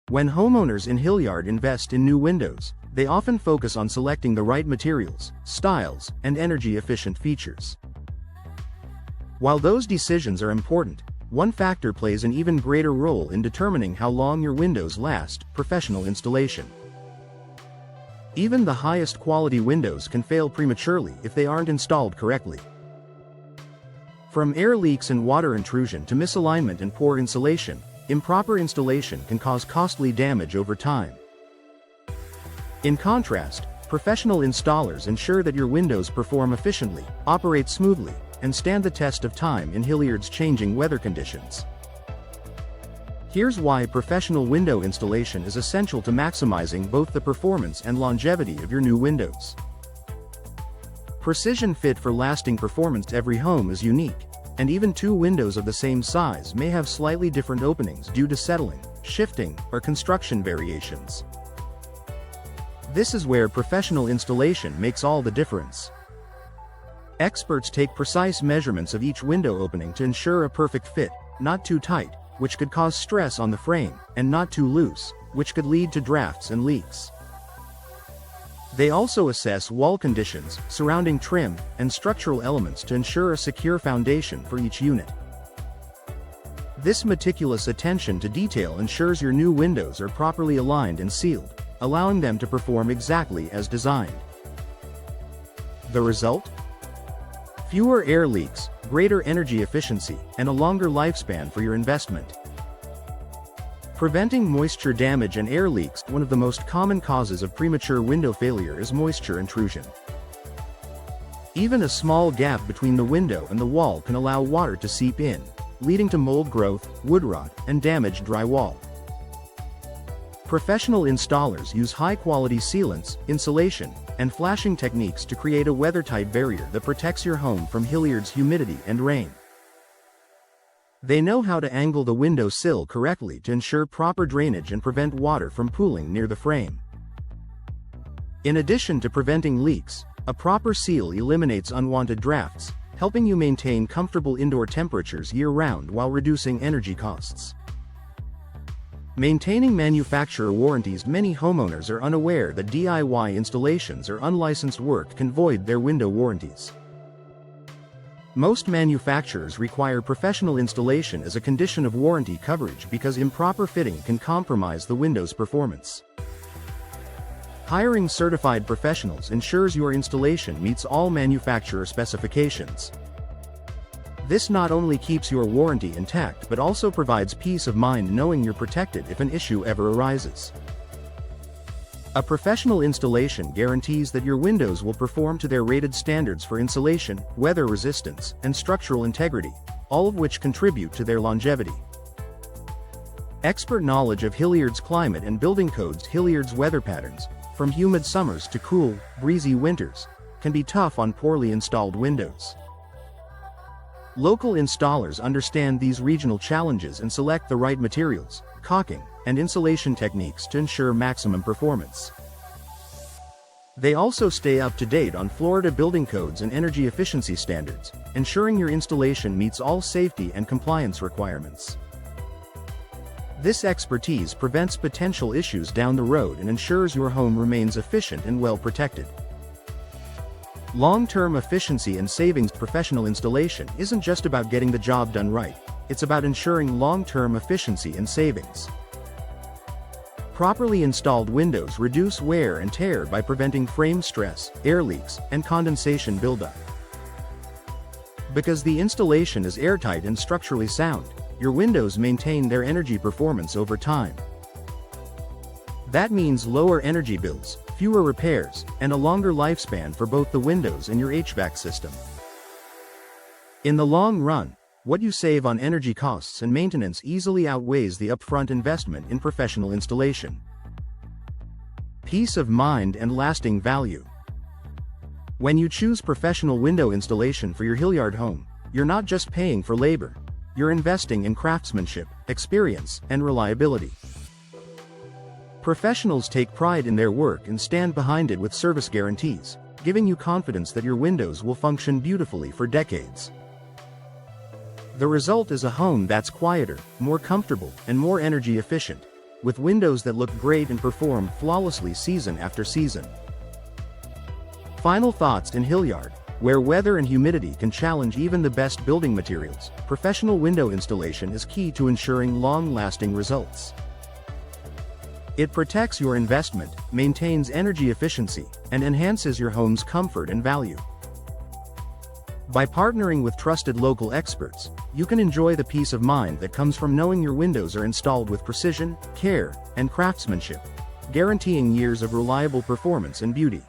When homeowners in Hilliard invest in new windows, they often focus on selecting the right materials, styles, and energy-efficient features. While those decisions are important, one factor plays an even greater role in determining how long your windows last: professional installation. Even the highest quality windows can fail prematurely if they aren't installed correctly. From air leaks and water intrusion to misalignment and poor insulation, improper installation can cause costly damage over time. In contrast, professional installers ensure that your windows perform efficiently, operate smoothly, and stand the test of time in Hilliard's changing weather conditions. Here's why professional window installation is essential to maximizing both the performance and longevity of your new windows. Precision fit for lasting performance. Every home is unique, and even two windows of the same size may have slightly different openings due to settling, shifting, or construction variations. This is where professional installation makes all the difference. Experts take precise measurements of each window opening to ensure a perfect fit, not too tight, which could cause stress on the frame, and not too loose, which could lead to drafts and leaks. They also assess wall conditions, surrounding trim, and structural elements to ensure a secure foundation for each unit. This meticulous attention to detail ensures your new windows are properly aligned and sealed, allowing them to perform exactly as designed. The result? Fewer air leaks, greater energy efficiency, and a longer lifespan for your investment. Preventing moisture damage and air leaks. One of the most common causes of premature window failure is moisture intrusion. Even a small gap between the window and the wall can allow water to seep in, leading to mold growth, wood rot, and damaged drywall. Professional installers use high-quality sealants, insulation, and flashing techniques to create a weather-tight barrier that protects your home from Hilliard's humidity and rain. They know how to angle the window sill correctly to ensure proper drainage and prevent water from pooling near the frame. In addition to preventing leaks, a proper seal eliminates unwanted drafts, helping you maintain comfortable indoor temperatures year-round while reducing energy costs. Maintaining manufacturer warranties. Many homeowners are unaware that DIY installations or unlicensed work can void their window warranties. Most manufacturers require professional installation as a condition of warranty coverage because improper fitting can compromise the window's performance. Hiring certified professionals ensures your installation meets all manufacturer specifications. This not only keeps your warranty intact but also provides peace of mind knowing you're protected if an issue ever arises. A professional installation guarantees that your windows will perform to their rated standards for insulation, weather resistance, and structural integrity, all of which contribute to their longevity. Expert knowledge of Hilliard's climate and building codes. Hilliard's weather patterns, from humid summers to cool, breezy winters, can be tough on poorly installed windows. Local installers understand these regional challenges and select the right materials, caulking, and insulation techniques to ensure maximum performance. They also stay up to date on Florida building codes and energy efficiency standards, ensuring your installation meets all safety and compliance requirements. This expertise prevents potential issues down the road and ensures your home remains efficient and well protected. Long-term efficiency and savings. Professional installation isn't just about getting the job done right, it's about ensuring long-term efficiency and savings. Properly installed windows reduce wear and tear by preventing frame stress, air leaks, and condensation buildup. Because the installation is airtight and structurally sound, your windows maintain their energy performance over time. That means lower energy bills, fewer repairs, and a longer lifespan for both the windows and your HVAC system. In the long run, what you save on energy costs and maintenance easily outweighs the upfront investment in professional installation. Peace of mind and lasting value. When you choose professional window installation for your Hilliard home, you're not just paying for labor, you're investing in craftsmanship, experience, and reliability. Professionals take pride in their work and stand behind it with service guarantees, giving you confidence that your windows will function beautifully for decades. The result is a home that's quieter, more comfortable, and more energy efficient, with windows that look great and perform flawlessly season after season. Final thoughts: in Hilliard, where weather and humidity can challenge even the best building materials, professional window installation is key to ensuring long-lasting results. It protects your investment, maintains energy efficiency, and enhances your home's comfort and value. By partnering with trusted local experts, you can enjoy the peace of mind that comes from knowing your windows are installed with precision, care, and craftsmanship, guaranteeing years of reliable performance and beauty.